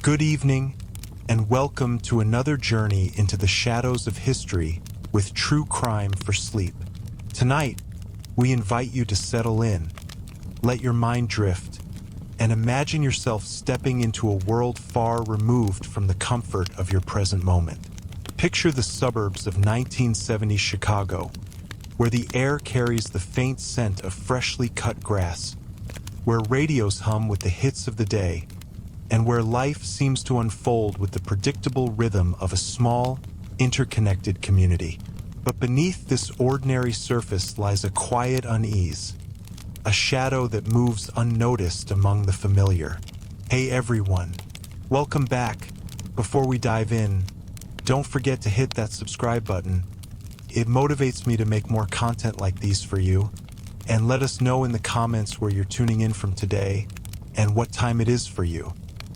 Good evening, and welcome to another journey into the shadows of history with true crime for sleep. Tonight, we invite you to settle in, let your mind drift, and imagine yourself stepping into a world far removed from the comfort of your present moment. Picture the suburbs of 1970s Chicago, where the air carries the faint scent of freshly cut grass, where radios hum with the hits of the day, and where life seems to unfold with the predictable rhythm of a small, interconnected community. But beneath this ordinary surface lies a quiet unease, a shadow that moves unnoticed among the familiar. Hey everyone, welcome back. Before we dive in, don't forget to hit that subscribe button. It motivates me to make more content like these for you. And let us know in the comments where you're tuning in from today and what time it is for you.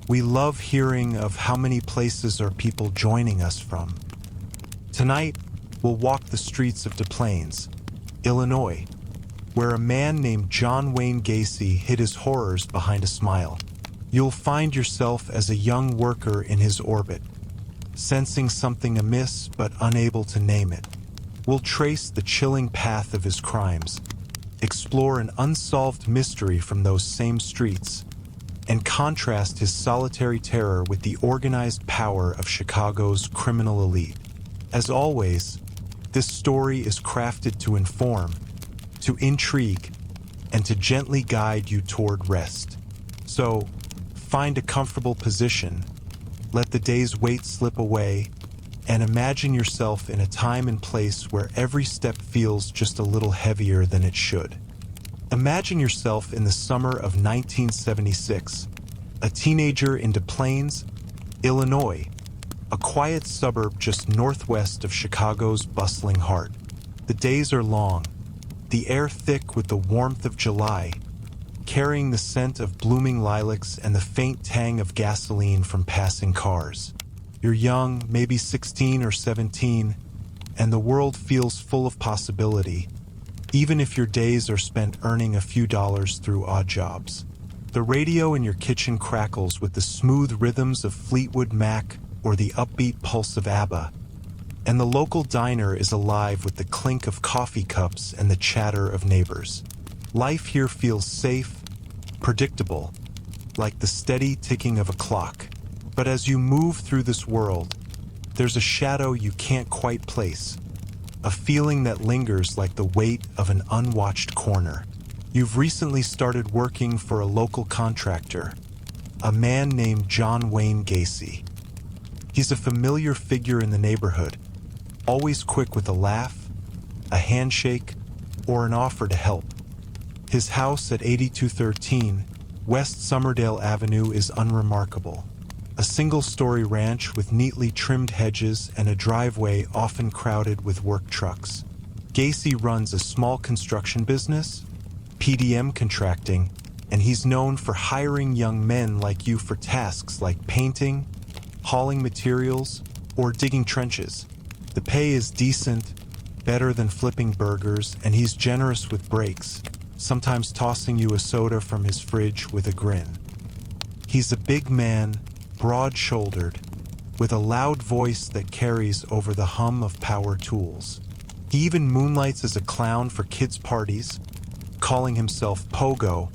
We love hearing of how many places are people joining us from. Tonight, we'll walk the streets of Des Plaines, Illinois, where a man named John Wayne Gacy hid his horrors behind a smile. You'll find yourself as a young worker in his orbit, sensing something amiss but unable to name it. We'll trace the chilling path of his crimes, explore an unsolved mystery from those same streets, and contrast his solitary terror with the organized power of Chicago's criminal elite. As always, this story is crafted to inform, to intrigue, and to gently guide you toward rest. So, find a comfortable position, let the day's weight slip away, and imagine yourself in a time and place where every step feels just a little heavier than it should. Imagine yourself in the summer of 1976, a teenager in Des Plaines, Illinois, a quiet suburb just northwest of Chicago's bustling heart. The days are long, the air thick with the warmth of July, carrying the scent of blooming lilacs and the faint tang of gasoline from passing cars. You're young, maybe 16 or 17, and the world feels full of possibility, even if your days are spent earning a few dollars through odd jobs. The radio in your kitchen crackles with the smooth rhythms of Fleetwood Mac or the upbeat pulse of ABBA, and the local diner is alive with the clink of coffee cups and the chatter of neighbors. Life here feels safe, predictable, like the steady ticking of a clock. But as you move through this world, there's a shadow you can't quite place, a feeling that lingers like the weight of an unwatched corner. You've recently started working for a local contractor, a man named John Wayne Gacy. He's a familiar figure in the neighborhood, always quick with a laugh, a handshake, or an offer to help. His house at 8213 West Summerdale Avenue is unremarkable. A single-story ranch with neatly trimmed hedges and a driveway often crowded with work trucks. Gacy runs a small construction business, PDM Contracting, and he's known for hiring young men like you for tasks like painting, hauling materials, or digging trenches. The pay is decent, better than flipping burgers, and he's generous with breaks, sometimes tossing you a soda from his fridge with a grin. He's a big man, broad-shouldered, with a loud voice that carries over the hum of power tools. He even moonlights as a clown for kids' parties, calling himself Pogo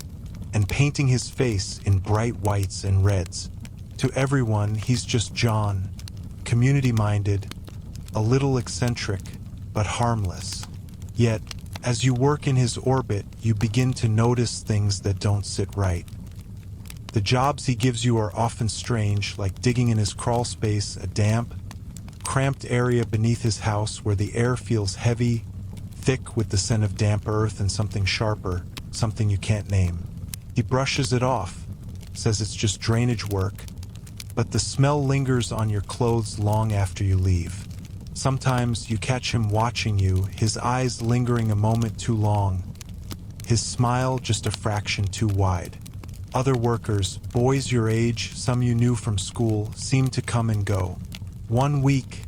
and painting his face in bright whites and reds. To everyone, he's just John, community-minded, a little eccentric, but harmless. Yet, as you work in his orbit, you begin to notice things that don't sit right. The jobs he gives you are often strange, like digging in his crawl space, a damp, cramped area beneath his house where the air feels heavy, thick with the scent of damp earth and something sharper, something you can't name. He brushes it off, says it's just drainage work, but the smell lingers on your clothes long after you leave. Sometimes you catch him watching you, his eyes lingering a moment too long, his smile just a fraction too wide. Other workers, boys your age, some you knew from school, seem to come and go. One week,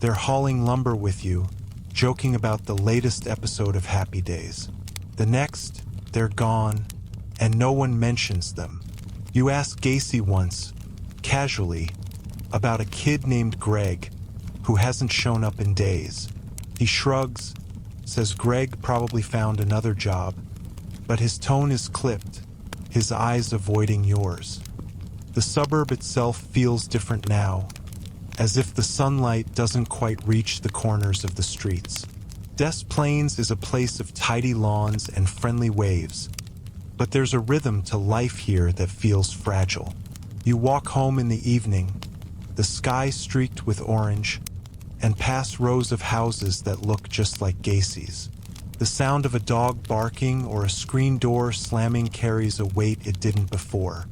they're hauling lumber with you, joking about the latest episode of Happy Days. The next, they're gone, and no one mentions them. You asked Gacy once, casually, about a kid named Greg who hasn't shown up in days. He shrugs, says Greg probably found another job, but his tone is clipped, his eyes avoiding yours. The suburb itself feels different now, as if the sunlight doesn't quite reach the corners of the streets. Des Plaines is a place of tidy lawns and friendly waves, but there's a rhythm to life here that feels fragile. You walk home in the evening, the sky streaked with orange, and past rows of houses that look just like Gacy's. The sound of a dog barking or a screen door slamming carries a weight it didn't before.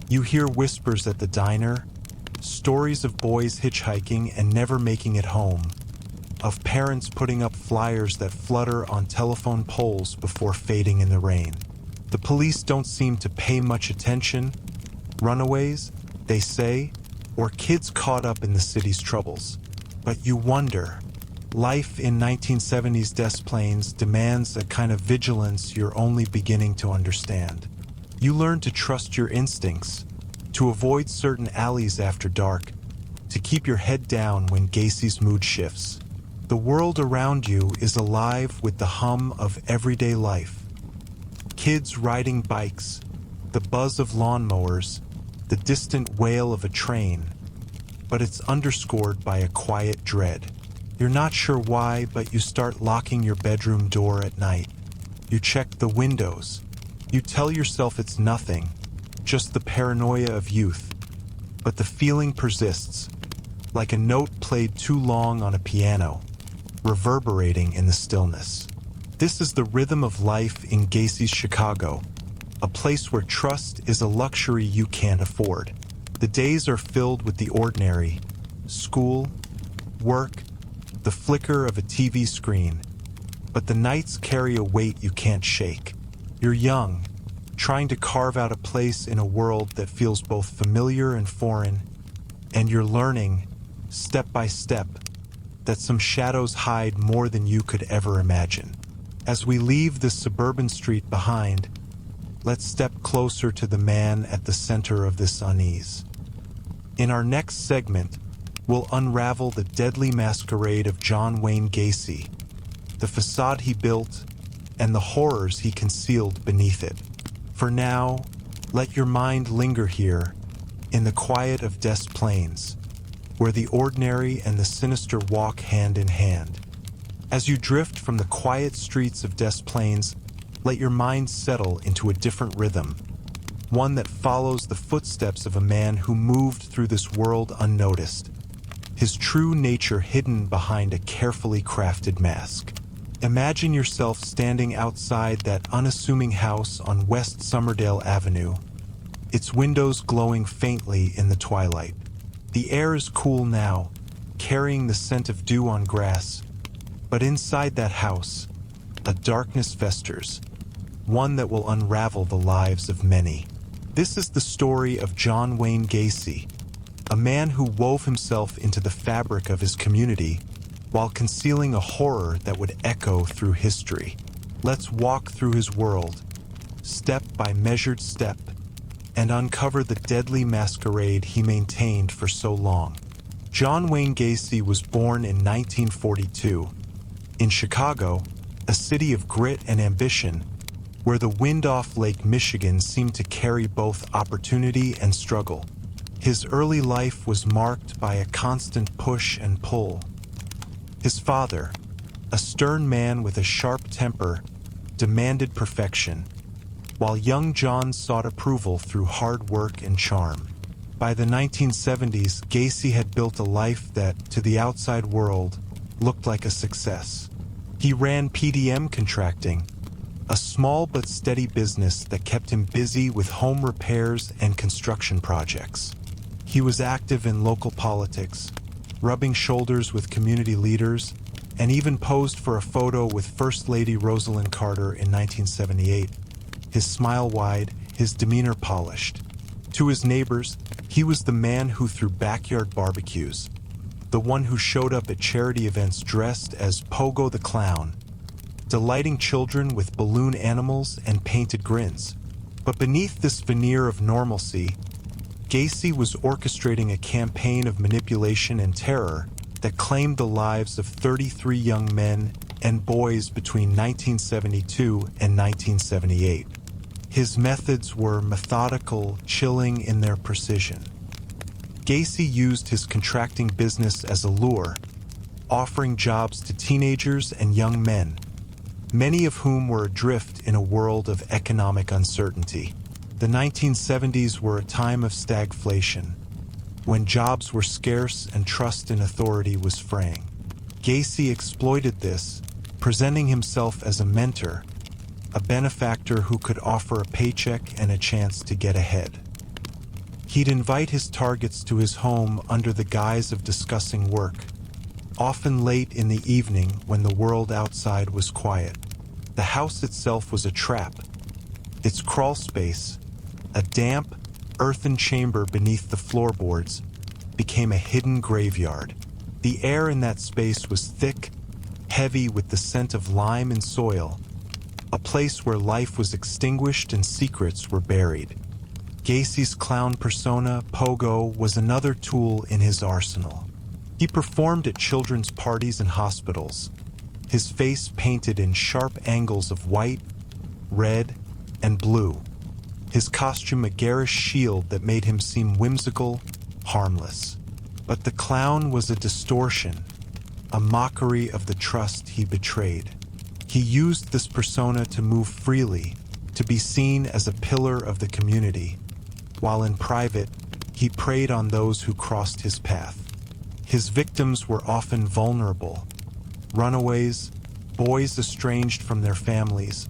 You hear whispers at the diner, stories of boys hitchhiking and never making it home, of parents putting up flyers that flutter on telephone poles before fading in the rain. The police don't seem to pay much attention. Runaways, they say, or kids caught up in the city's troubles. But you wonder, life in 1970s Des Plaines demands a kind of vigilance you're only beginning to understand. You learn to trust your instincts, to avoid certain alleys after dark, to keep your head down when Gacy's mood shifts. The world around you is alive with the hum of everyday life. Kids riding bikes, the buzz of lawnmowers, the distant wail of a train, but it's underscored by a quiet dread. You're not sure why, but you start locking your bedroom door at night. You check the windows. You tell yourself it's nothing, just the paranoia of youth. But the feeling persists, like a note played too long on a piano, reverberating in the stillness. This is the rhythm of life in Gacy's Chicago, a place where trust is a luxury you can't afford. The days are filled with the ordinary: school, work, the flicker of a TV screen. But the nights carry a weight you can't shake. You're young, trying to carve out a place in a world that feels both familiar and foreign, and you're learning, step by step, that some shadows hide more than you could ever imagine. As we leave this suburban street behind, let's step closer to the man at the center of this unease. In our next segment, we'll unravel the deadly masquerade of John Wayne Gacy, the facade he built, and the horrors he concealed beneath it. For now, let your mind linger here, in the quiet of Des Plaines, where the ordinary and the sinister walk hand in hand. As you drift from the quiet streets of Des Plaines, let your mind settle into a different rhythm, one that follows the footsteps of a man who moved through this world unnoticed, his true nature hidden behind a carefully crafted mask. Imagine yourself standing outside that unassuming house on West Somerdale Avenue, its windows glowing faintly in the twilight. The air is cool now, carrying the scent of dew on grass, but inside that house, a darkness festers, one that will unravel the lives of many. This is the story of John Wayne Gacy, a man who wove himself into the fabric of his community while concealing a horror that would echo through history. Let's walk through his world, step by measured step, and uncover the deadly masquerade he maintained for so long. John Wayne Gacy was born in 1942 in Chicago, a city of grit and ambition, where the wind off Lake Michigan seemed to carry both opportunity and struggle. His early life was marked by a constant push and pull. His father, a stern man with a sharp temper, demanded perfection, while young John sought approval through hard work and charm. By the 1970s, Gacy had built a life that, to the outside world, looked like a success. He ran PDM Contracting, a small but steady business that kept him busy with home repairs and construction projects. He was active in local politics, rubbing shoulders with community leaders, and even posed for a photo with First Lady Rosalind Carter in 1978. His smile wide, his demeanor polished. To his neighbors, he was the man who threw backyard barbecues, the one who showed up at charity events dressed as Pogo the Clown, delighting children with balloon animals and painted grins. But beneath this veneer of normalcy, Gacy was orchestrating a campaign of manipulation and terror that claimed the lives of 33 young men and boys between 1972 and 1978. His methods were methodical, chilling in their precision. Gacy used his contracting business as a lure, offering jobs to teenagers and young men, many of whom were adrift in a world of economic uncertainty. The 1970s were a time of stagflation, when jobs were scarce and trust in authority was fraying. Gacy exploited this, presenting himself as a mentor, a benefactor who could offer a paycheck and a chance to get ahead. He'd invite his targets to his home under the guise of discussing work, often late in the evening when the world outside was quiet. The house itself was a trap. Its crawl space, a damp, earthen chamber beneath the floorboards, became a hidden graveyard. The air in that space was thick, heavy with the scent of lime and soil, a place where life was extinguished and secrets were buried. Gacy's clown persona, Pogo, was another tool in his arsenal. He performed at children's parties and hospitals, his face painted in sharp angles of white, red, and blue, his costume a garish shield that made him seem whimsical, harmless. But the clown was a distortion, a mockery of the trust he betrayed. He used this persona to move freely, to be seen as a pillar of the community, while in private, he preyed on those who crossed his path. His victims were often vulnerable, runaways, boys estranged from their families,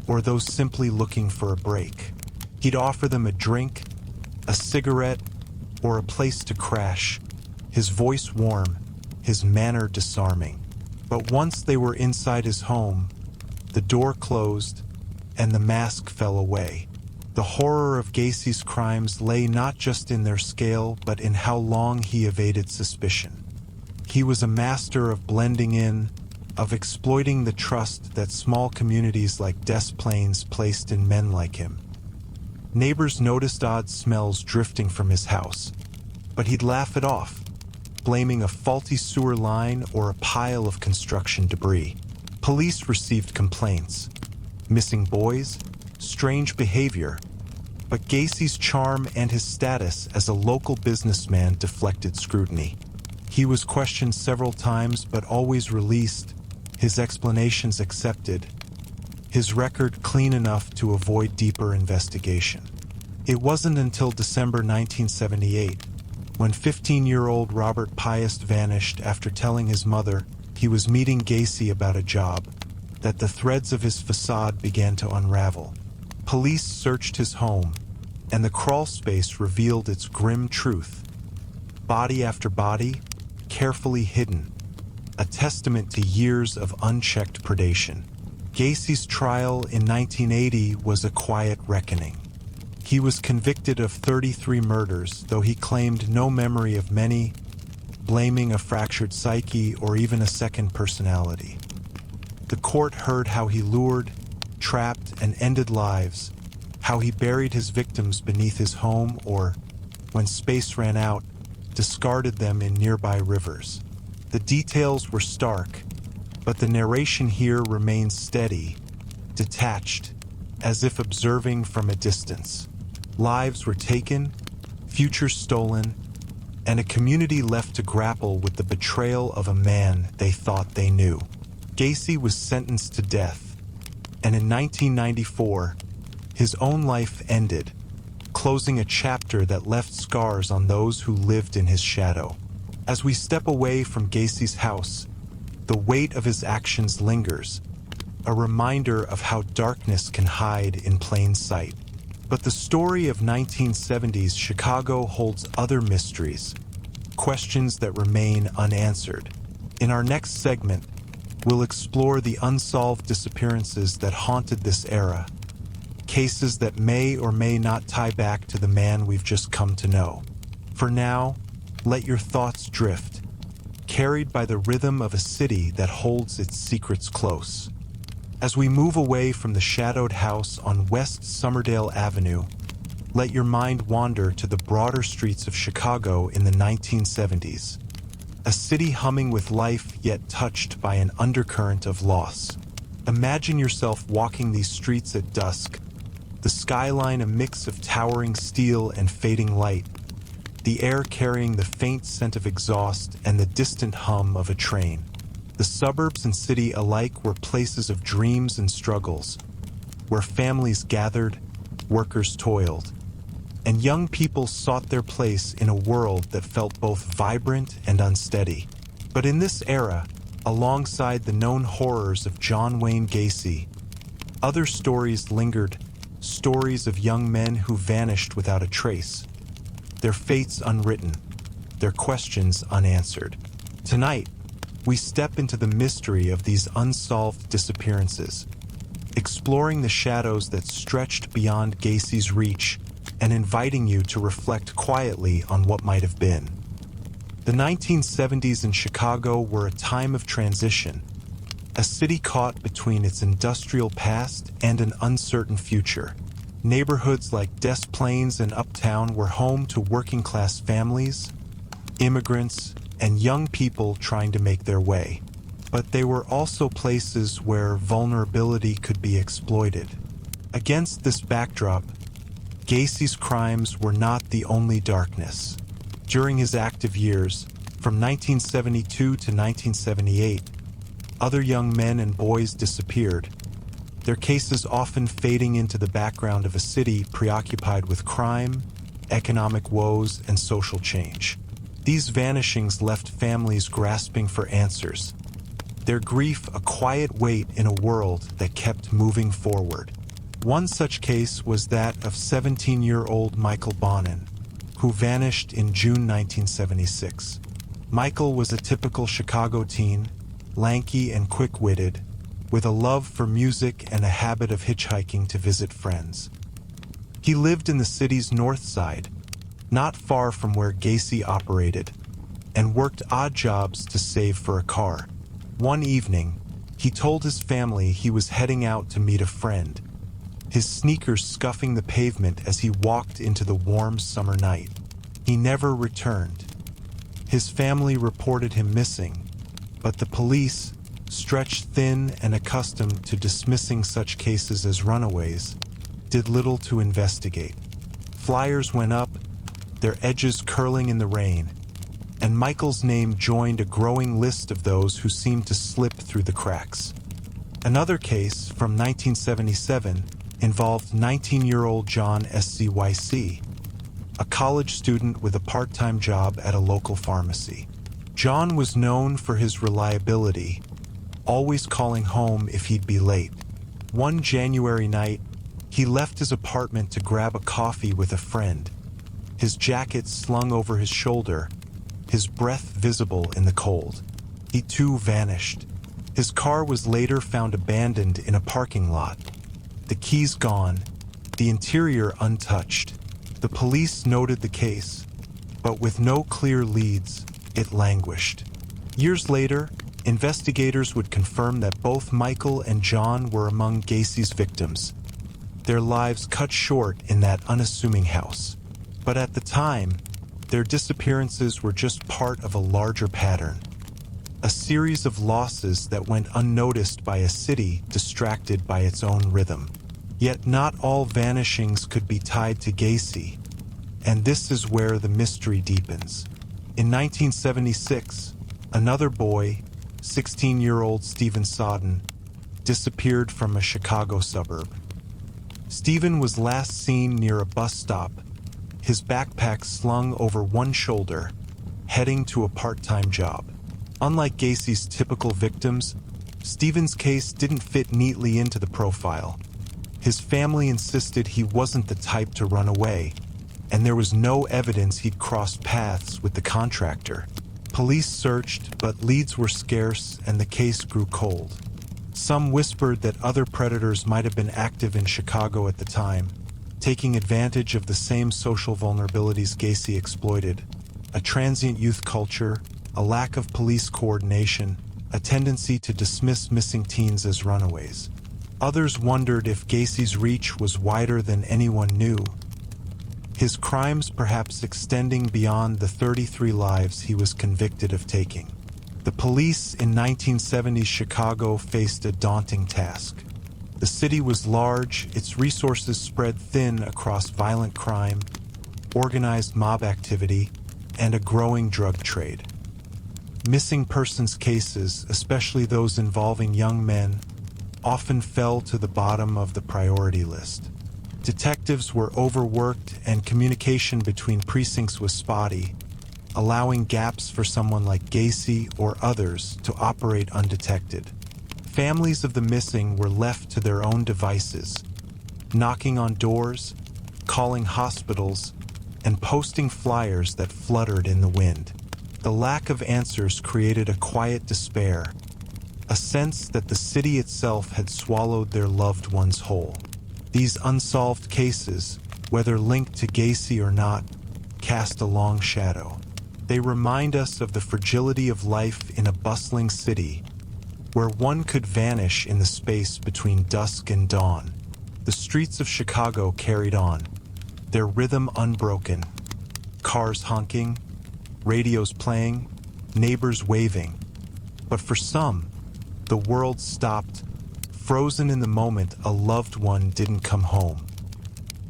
or those simply looking for a break. He'd offer them a drink, a cigarette, or a place to crash, his voice warm, his manner disarming. But once they were inside his home, the door closed and the mask fell away. The horror of Gacy's crimes lay not just in their scale, but in how long he evaded suspicion. He was a master of blending in, of exploiting the trust that small communities like Des Plaines placed in men like him. Neighbors noticed odd smells drifting from his house, but he'd laugh it off, blaming a faulty sewer line or a pile of construction debris. Police received complaints, missing boys, strange behavior, but Gacy's charm and his status as a local businessman deflected scrutiny. He was questioned several times but always released, his explanations accepted, his record clean enough to avoid deeper investigation. It wasn't until December 1978, when 15-year-old Robert Pius vanished after telling his mother he was meeting Gacy about a job, that the threads of his facade began to unravel. Police searched his home, and the crawl space revealed its grim truth. Body after body, carefully hidden, a testament to years of unchecked predation. Gacy's trial in 1980 was a quiet reckoning. He was convicted of 33 murders, though he claimed no memory of many, blaming a fractured psyche or even a second personality. The court heard how he lured, trapped, and ended lives, how he buried his victims beneath his home or, when space ran out, discarded them in nearby rivers. The details were stark, but the narration here remains steady, detached, as if observing from a distance. Lives were taken, futures stolen, and a community left to grapple with the betrayal of a man they thought they knew. Gacy was sentenced to death, and in 1994, his own life ended, closing a chapter that left scars on those who lived in his shadow. As we step away from Gacy's house, the weight of his actions lingers, a reminder of how darkness can hide in plain sight. But the story of 1970s Chicago holds other mysteries, questions that remain unanswered. In our next segment, we'll explore the unsolved disappearances that haunted this era, cases that may or may not tie back to the man we've just come to know. For now, let your thoughts drift, carried by the rhythm of a city that holds its secrets close. As we move away from the shadowed house on West Somerdale Avenue, let your mind wander to the broader streets of Chicago in the 1970s. A city humming with life yet touched by an undercurrent of loss. Imagine yourself walking these streets at dusk, the skyline a mix of towering steel and fading light, the air carrying the faint scent of exhaust and the distant hum of a train. The suburbs and city alike were places of dreams and struggles, where families gathered, workers toiled, and young people sought their place in a world that felt both vibrant and unsteady. But in this era, alongside the known horrors of John Wayne Gacy, other stories lingered, stories of young men who vanished without a trace, their fates unwritten, their questions unanswered. Tonight, we step into the mystery of these unsolved disappearances, exploring the shadows that stretched beyond Gacy's reach and inviting you to reflect quietly on what might have been. The 1970s in Chicago were a time of transition, a city caught between its industrial past and an uncertain future. Neighborhoods like Des Plaines and Uptown were home to working-class families, immigrants, and young people trying to make their way. But they were also places where vulnerability could be exploited. Against this backdrop, Gacy's crimes were not the only darkness. During his active years, from 1972 to 1978, other young men and boys disappeared, their cases often fading into the background of a city preoccupied with crime, economic woes, and social change. These vanishings left families grasping for answers, their grief a quiet weight in a world that kept moving forward. One such case was that of 17-year-old Michael Bonin, who vanished in June 1976. Michael was a typical Chicago teen, lanky and quick-witted, with a love for music and a habit of hitchhiking to visit friends. He lived in the city's north side, not far from where Gacy operated, and worked odd jobs to save for a car. One evening, he told his family he was heading out to meet a friend, his sneakers scuffing the pavement as he walked into the warm summer night. He never returned. His family reported him missing, but the police, stretched thin and accustomed to dismissing such cases as runaways, did little to investigate. Flyers went up, their edges curling in the rain, and Michael's name joined a growing list of those who seemed to slip through the cracks. Another case, from 1977, involved 19-year-old John SCYC, a college student with a part-time job at a local pharmacy. John was known for his reliability, always calling home if he'd be late. One January night, he left his apartment to grab a coffee with a friend, his jacket slung over his shoulder, his breath visible in the cold. He too vanished. His car was later found abandoned in a parking lot, the keys gone, the interior untouched. The police noted the case, but with no clear leads, it languished. Years later, investigators would confirm that both Michael and John were among Gacy's victims, their lives cut short in that unassuming house. But at the time, their disappearances were just part of a larger pattern, a series of losses that went unnoticed by a city distracted by its own rhythm. Yet not all vanishings could be tied to Gacy, and this is where the mystery deepens. In 1976, another boy, 16-year-old Stephen Sodden, disappeared from a Chicago suburb. Stephen was last seen near a bus stop, his backpack slung over one shoulder, heading to a part-time job. Unlike Gacy's typical victims, Stephen's case didn't fit neatly into the profile. His family insisted he wasn't the type to run away, and there was no evidence he'd crossed paths with the contractor. Police searched, but leads were scarce and the case grew cold. Some whispered that other predators might have been active in Chicago at the time, taking advantage of the same social vulnerabilities Gacy exploited: a transient youth culture, a lack of police coordination, a tendency to dismiss missing teens as runaways. Others wondered if Gacy's reach was wider than anyone knew, his crimes perhaps extending beyond the 33 lives he was convicted of taking. The police in 1970s Chicago faced a daunting task. The city was large, its resources spread thin across violent crime, organized mob activity, and a growing drug trade. Missing persons cases, especially those involving young men, often fell to the bottom of the priority list. Detectives were overworked and communication between precincts was spotty, allowing gaps for someone like Gacy or others to operate undetected. Families of the missing were left to their own devices, knocking on doors, calling hospitals, and posting flyers that fluttered in the wind. The lack of answers created a quiet despair, a sense that the city itself had swallowed their loved ones whole. These unsolved cases, whether linked to Gacy or not, cast a long shadow. They remind us of the fragility of life in a bustling city, where one could vanish in the space between dusk and dawn. The streets of Chicago carried on, their rhythm unbroken, cars honking, radios playing, neighbors waving. But for some, the world stopped, frozen in the moment a loved one didn't come home.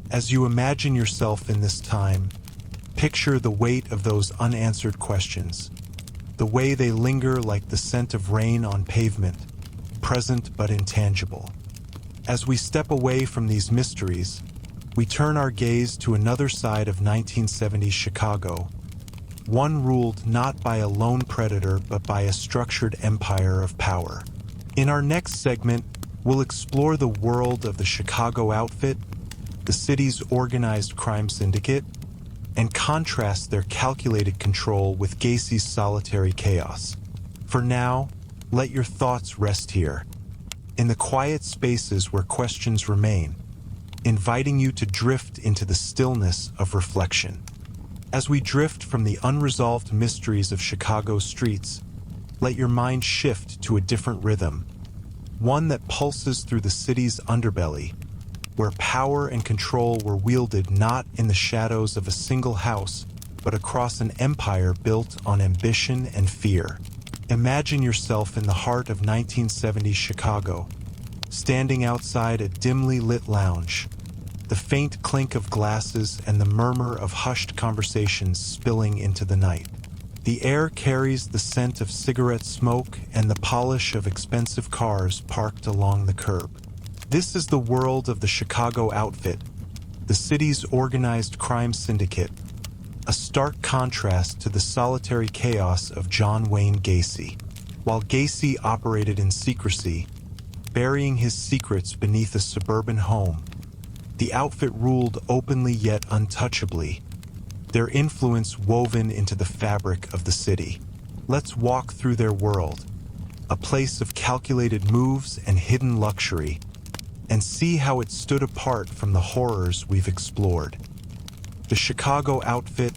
As you imagine yourself in this time, picture the weight of those unanswered questions, the way they linger like the scent of rain on pavement, present but intangible. As we step away from these mysteries, we turn our gaze to another side of 1970s Chicago, one ruled not by a lone predator but by a structured empire of power. In our next segment, we'll explore the world of the Chicago outfit, the city's organized crime syndicate, and contrast their calculated control with Gacy's solitary chaos. For now, let your thoughts rest here, in the quiet spaces where questions remain, inviting you to drift into the stillness of reflection. As we drift from the unresolved mysteries of Chicago's streets, let your mind shift to a different rhythm, one that pulses through the city's underbelly, where power and control were wielded not in the shadows of a single house, but across an empire built on ambition and fear. Imagine yourself in the heart of 1970s Chicago, standing outside a dimly lit lounge, the faint clink of glasses and the murmur of hushed conversations spilling into the night. The air carries the scent of cigarette smoke and the polish of expensive cars parked along the curb. This is the world of the Chicago outfit, the city's organized crime syndicate, a stark contrast to the solitary chaos of John Wayne Gacy. While Gacy operated in secrecy, burying his secrets beneath a suburban home, the outfit ruled openly yet untouchably, their influence woven into the fabric of the city. Let's walk through their world, a place of calculated moves and hidden luxury, and see how it stood apart from the horrors we've explored. The Chicago outfit,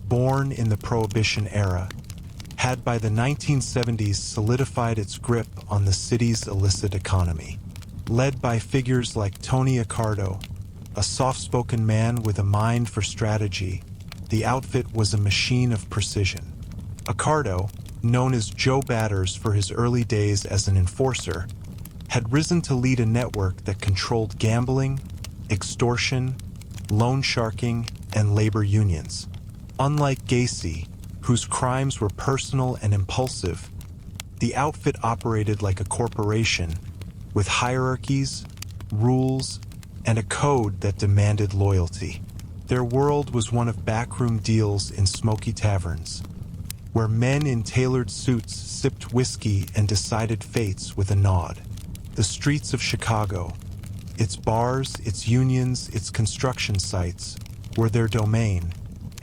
born in the Prohibition era, had by the 1970s solidified its grip on the city's illicit economy. Led by figures like Tony Accardo, a soft-spoken man with a mind for strategy, the outfit was a machine of precision. Accardo, known as Joe Batters for his early days as an enforcer, had risen to lead a network that controlled gambling, extortion, loan sharking, and labor unions. Unlike Gacy, whose crimes were personal and impulsive, the outfit operated like a corporation, with hierarchies, rules, and a code that demanded loyalty. Their world was one of backroom deals in smoky taverns, where men in tailored suits sipped whiskey and decided fates with a nod. The streets of Chicago, its bars, its unions, its construction sites, were their domain,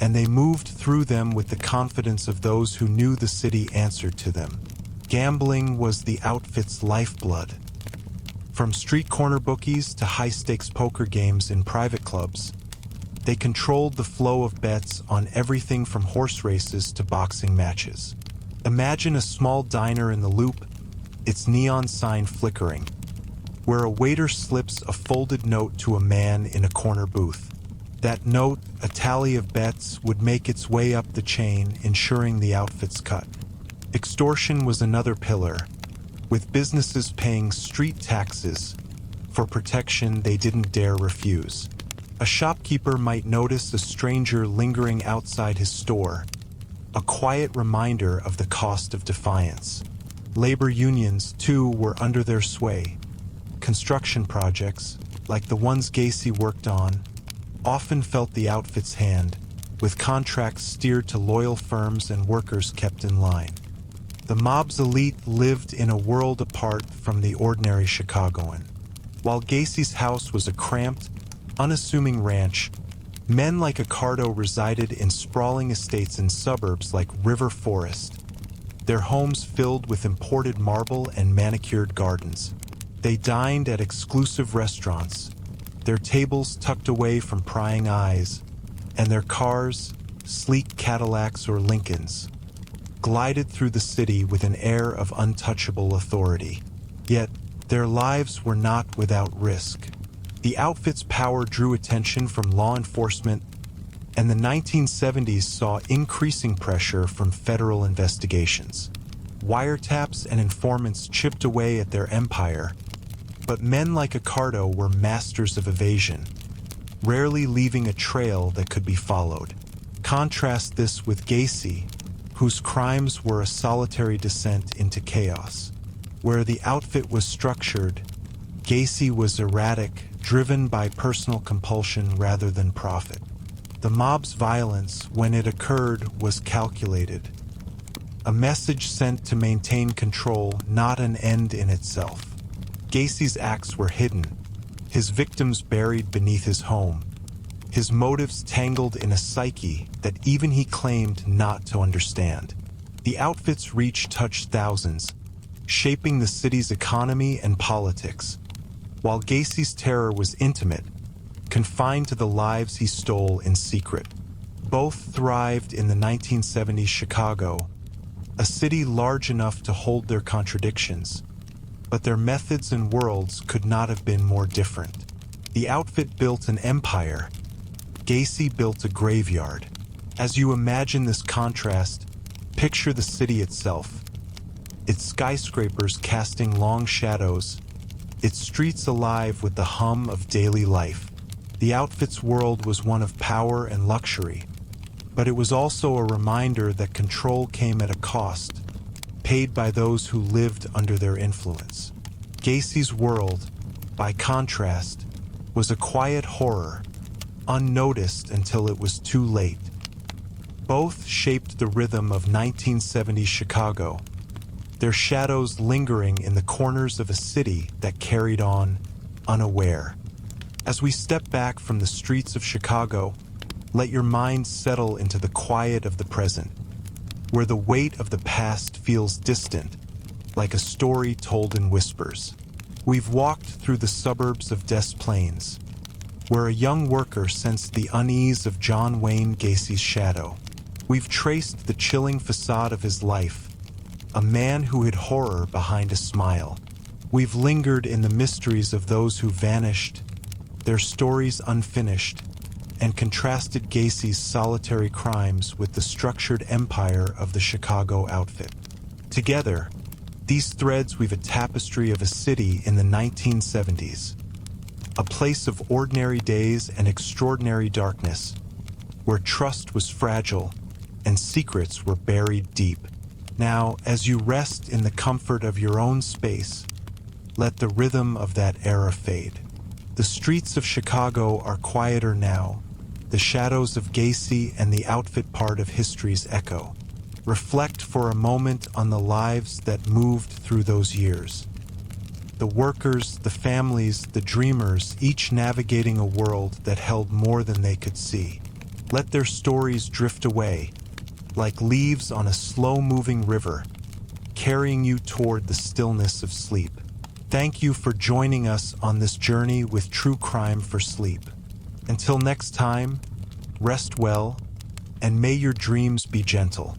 and they moved through them with the confidence of those who knew the city answered to them. Gambling was the outfit's lifeblood. From street corner bookies to high-stakes poker games in private clubs, they controlled the flow of bets on everything from horse races to boxing matches. Imagine a small diner in the Loop, its neon sign flickering, where a waiter slips a folded note to a man in a corner booth. That note, a tally of bets, would make its way up the chain, ensuring the outfit's cut. Extortion was another pillar, with businesses paying street taxes for protection they didn't dare refuse. A shopkeeper might notice a stranger lingering outside his store, a quiet reminder of the cost of defiance. Labor unions, too, were under their sway. Construction projects, like the ones Gacy worked on, often felt the outfit's hand, with contracts steered to loyal firms and workers kept in line. The mob's elite lived in a world apart from the ordinary Chicagoan. While Gacy's house was a cramped, unassuming ranch, men like Accardo resided in sprawling estates in suburbs like River Forest, their homes filled with imported marble and manicured gardens. They dined at exclusive restaurants, their tables tucked away from prying eyes, and their cars, sleek Cadillacs or Lincolns, glided through the city with an air of untouchable authority. Yet, their lives were not without risk. The outfit's power drew attention from law enforcement, and the 1970s saw increasing pressure from federal investigations. Wiretaps and informants chipped away at their empire, but men like Accardo were masters of evasion, rarely leaving a trail that could be followed. Contrast this with Gacy, whose crimes were a solitary descent into chaos. Where the outfit was structured, Gacy was erratic, driven by personal compulsion rather than profit. The mob's violence, when it occurred, was calculated, a message sent to maintain control, not an end in itself. Gacy's acts were hidden, his victims buried beneath his home, his motives tangled in a psyche that even he claimed not to understand. The outfit's reach touched thousands, shaping the city's economy and politics, while Gacy's terror was intimate, confined to the lives he stole in secret. Both thrived in the 1970s Chicago, a city large enough to hold their contradictions, but their methods and worlds could not have been more different. The outfit built an empire, Gacy built a graveyard. As you imagine this contrast, picture the city itself, its skyscrapers casting long shadows, its streets alive with the hum of daily life. The outfit's world was one of power and luxury, but it was also a reminder that control came at a cost, paid by those who lived under their influence. Gacy's world, by contrast, was a quiet horror, unnoticed until it was too late. Both shaped the rhythm of 1970s Chicago, their shadows lingering in the corners of a city that carried on unaware. As we step back from the streets of Chicago, let your mind settle into the quiet of the present, where the weight of the past feels distant, like a story told in whispers. We've walked through the suburbs of Des Plaines, where a young worker sensed the unease of John Wayne Gacy's shadow. We've traced the chilling facade of his life, a man who hid horror behind a smile. We've lingered in the mysteries of those who vanished, their stories unfinished, and contrasted Gacy's solitary crimes with the structured empire of the Chicago outfit. Together, these threads weave a tapestry of a city in the 1970s, a place of ordinary days and extraordinary darkness, where trust was fragile and secrets were buried deep. Now, as you rest in the comfort of your own space, let the rhythm of that era fade. The streets of Chicago are quieter now, the shadows of Gacy and the outfit part of history's echo. Reflect for a moment on the lives that moved through those years. The workers, the families, the dreamers, each navigating a world that held more than they could see. Let their stories drift away, like leaves on a slow-moving river, carrying you toward the stillness of sleep. Thank you for joining us on this journey with True Crime for Sleep. Until next time, rest well, and may your dreams be gentle.